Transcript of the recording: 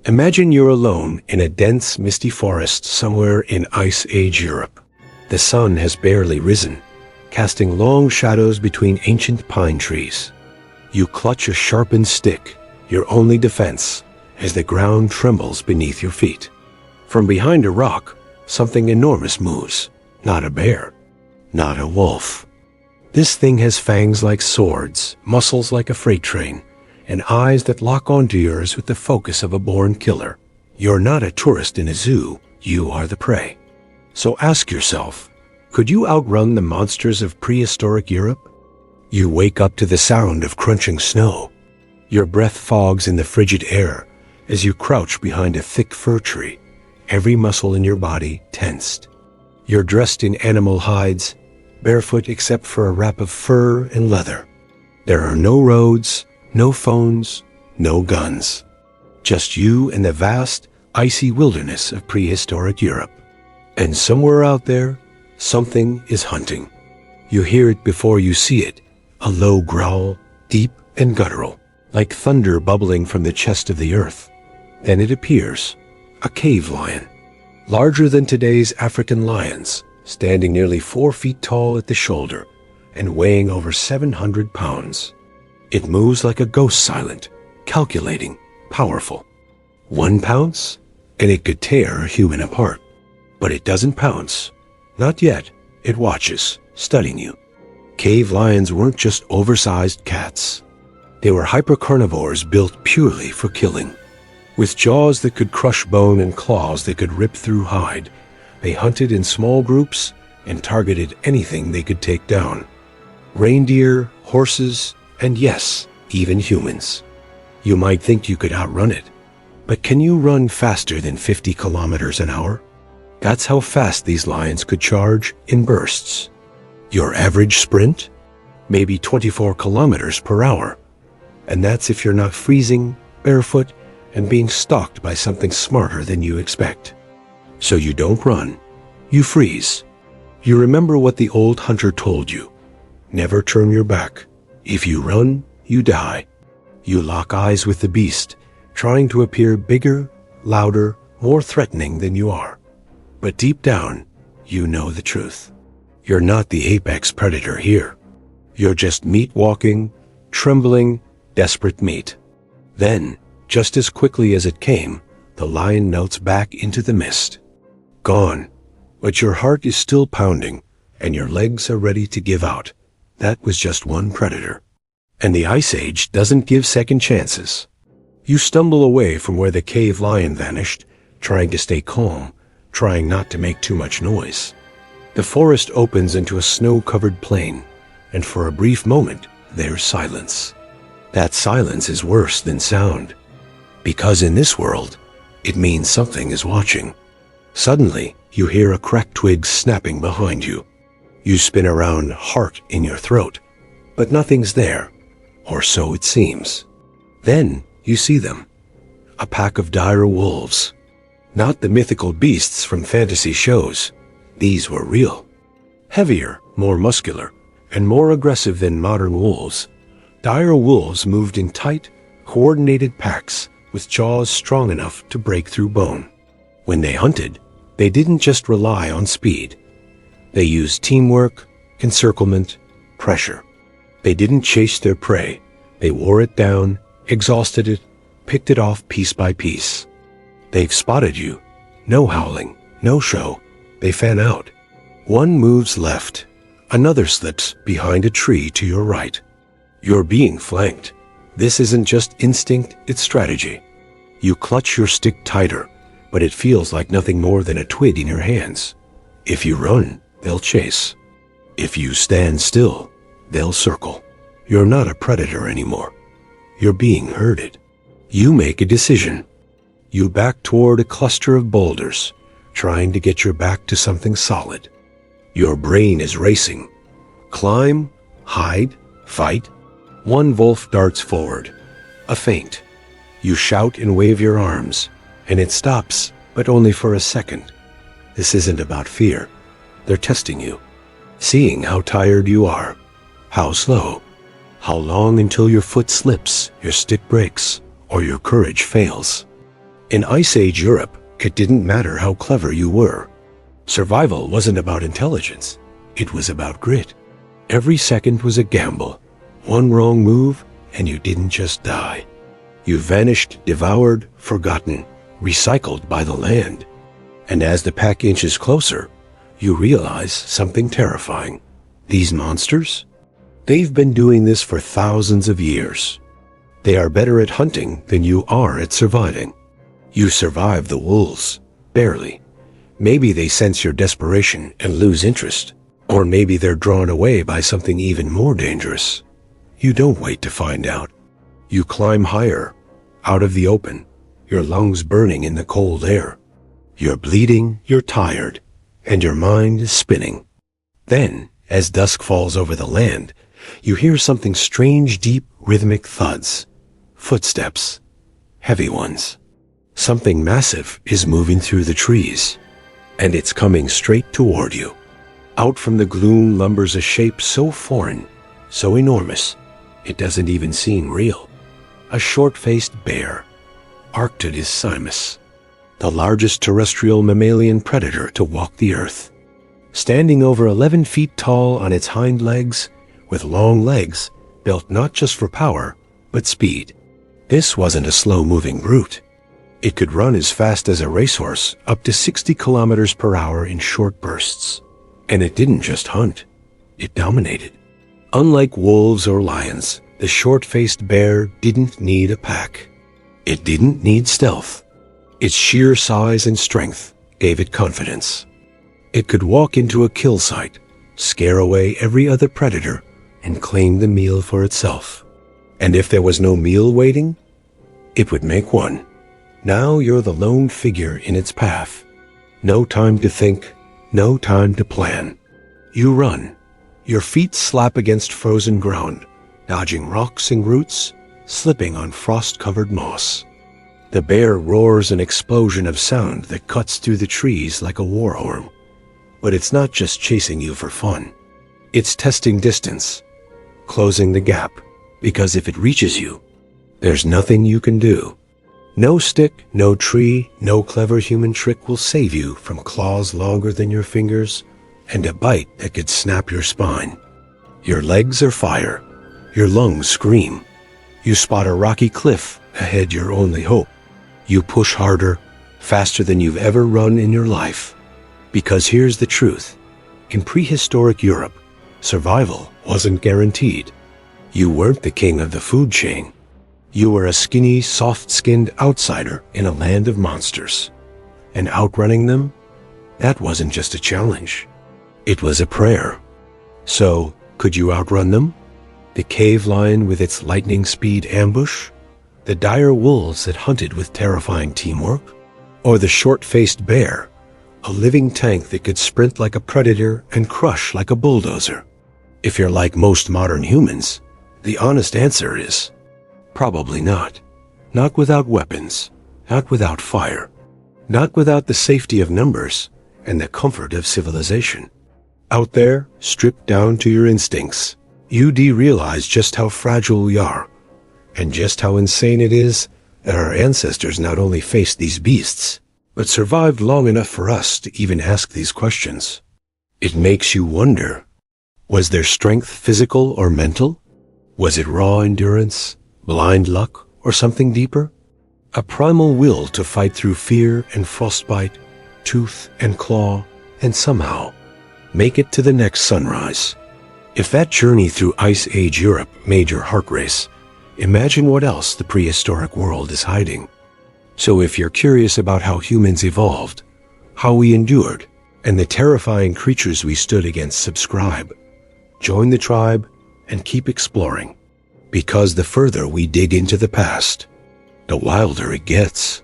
Imagine you're alone in a dense, misty forest somewhere in Ice Age Europe. The sun has barely risen, casting long shadows between ancient pine trees. You clutch a sharpened stick, your only defense, as the ground trembles beneath your feet. From behind a rock, something enormous moves. Not a bear, not a wolf. This thing has fangs like swords, muscles like a freight train, and eyes that lock onto yours with the focus of a born killer. You're not a tourist in a zoo, you are the prey. So ask yourself, could you outrun the monsters of prehistoric Europe? You wake up to the sound of crunching snow. Your breath fogs in the frigid air as you crouch behind a thick fir tree, every muscle in your body tensed. You're dressed in animal hides, barefoot except for a wrap of fur and leather. There are no roads, no phones, no guns. Just you and the vast, icy wilderness of prehistoric Europe. And somewhere out there, something is hunting. You hear it before you see it, a low growl, deep and guttural, like thunder bubbling from the chest of the earth. Then it appears, a cave lion, larger than today's African lions, standing nearly 4 feet tall at the shoulder and weighing over 700 pounds. It moves like a ghost, silent, calculating, powerful. 1 pounce, and it could tear a human apart. But it doesn't pounce. Not yet. It watches, studying you. Cave lions weren't just oversized cats. They were hypercarnivores built purely for killing. With jaws that could crush bone and claws that could rip through hide, they hunted in small groups and targeted anything they could take down. Reindeer, horses, and yes, even humans. You might think you could outrun it, but can you run faster than 50 kilometers an hour? That's how fast these lions could charge in bursts. Your average sprint? Maybe 24 kilometers per hour. And that's if you're not freezing, barefoot, and being stalked by something smarter than you expect. So you don't run. You freeze. You remember what the old hunter told you. Never turn your back. If you run, you die. You lock eyes with the beast, trying to appear bigger, louder, more threatening than you are. But deep down, you know the truth. You're not the apex predator here. You're just meat walking, trembling, desperate meat. Then, just as quickly as it came, the lion melts back into the mist. Gone. But your heart is still pounding, and your legs are ready to give out. That was just one predator. And the Ice Age doesn't give second chances. You stumble away from where the cave lion vanished, trying to stay calm, trying not to make too much noise. The forest opens into a snow-covered plain, and for a brief moment, there's silence. That silence is worse than sound, because in this world, it means something is watching. Suddenly, you hear a cracked twig snapping behind you. You spin around, heart in your throat, but nothing's there, or so it seems. Then you see them, a pack of dire wolves. Not the mythical beasts from fantasy shows. These were real. Heavier, more muscular, and more aggressive than modern wolves. Dire wolves moved in tight, coordinated packs with jaws strong enough to break through bone. When they hunted, they didn't just rely on speed. They used teamwork, encirclement, pressure. They didn't chase their prey. They wore it down, exhausted it, picked it off piece by piece. They've spotted you. No howling, no show. They fan out. One moves left. Another slips behind a tree to your right. You're being flanked. This isn't just instinct, it's strategy. You clutch your stick tighter, but it feels like nothing more than a twig in your hands. If you run, they'll chase. If you stand still, they'll circle. You're not a predator anymore. You're being herded. You make a decision. You back toward a cluster of boulders, trying to get your back to something solid. Your brain is racing. Climb, hide, fight. One wolf darts forward. A feint. You shout and wave your arms, and it stops, but only for a second. This isn't about fear. They're testing you, seeing how tired you are, how slow, how long until your foot slips, your stick breaks, or your courage fails. In Ice Age Europe, it didn't matter how clever you were. Survival wasn't about intelligence. It was about grit. Every second was a gamble. One wrong move, and you didn't just die. You vanished, devoured, forgotten, recycled by the land. And as the pack inches closer, you realize something terrifying. These monsters? They've been doing this for thousands of years. They are better at hunting than you are at surviving. You survive the wolves, barely. Maybe they sense your desperation and lose interest. Or maybe they're drawn away by something even more dangerous. You don't wait to find out. You climb higher, out of the open, your lungs burning in the cold air. You're bleeding, you're tired, and your mind is spinning. Then, as dusk falls over the land, you hear something strange, deep, rhythmic thuds. Footsteps. Heavy ones. Something massive is moving through the trees, and it's coming straight toward you. Out from the gloom lumbers a shape so foreign, so enormous, it doesn't even seem real. A short-faced bear, Arctodus simus, the largest terrestrial mammalian predator to walk the earth. Standing over 11 feet tall on its hind legs, with long legs built not just for power, but speed. This wasn't a slow-moving brute. It could run as fast as a racehorse, up to 60 kilometers per hour in short bursts. And it didn't just hunt, it dominated. Unlike wolves or lions, the short-faced bear didn't need a pack. It didn't need stealth. Its sheer size and strength gave it confidence. It could walk into a kill site, scare away every other predator, and claim the meal for itself. And if there was no meal waiting, it would make one. Now you're the lone figure in its path. No time to think, no time to plan. You run. Your feet slap against frozen ground, dodging rocks and roots, slipping on frost-covered moss. The bear roars an explosion of sound that cuts through the trees like a war horn. But it's not just chasing you for fun. It's testing distance, closing the gap, because if it reaches you, there's nothing you can do. No stick, no tree, no clever human trick will save you from claws longer than your fingers and a bite that could snap your spine. Your legs are fire. Your lungs scream. You spot a rocky cliff ahead, your only hope. You push harder, faster than you've ever run in your life. Because here's the truth. In prehistoric Europe, survival wasn't guaranteed. You weren't the king of the food chain. You were a skinny, soft-skinned outsider in a land of monsters. And outrunning them, that wasn't just a challenge. It was a prayer. So, could you outrun them? The cave lion with its lightning speed ambush? The dire wolves that hunted with terrifying teamwork? Or the short-faced bear, a living tank that could sprint like a predator and crush like a bulldozer? If you're like most modern humans, the honest answer is probably not. Not without weapons, not without fire, not without the safety of numbers and the comfort of civilization. Out there, stripped down to your instincts, you realize just how fragile we are, and just how insane it is that our ancestors not only faced these beasts, but survived long enough for us to even ask these questions. It makes you wonder, was their strength physical or mental? Was it raw endurance, blind luck, or something deeper? A primal will to fight through fear and frostbite, tooth and claw, and somehow make it to the next sunrise. If that journey through Ice Age Europe made your heart race, imagine what else the prehistoric world is hiding. So if you're curious about how humans evolved, how we endured, and the terrifying creatures we stood against, subscribe, join the tribe, and keep exploring. Because the further we dig into the past, the wilder it gets.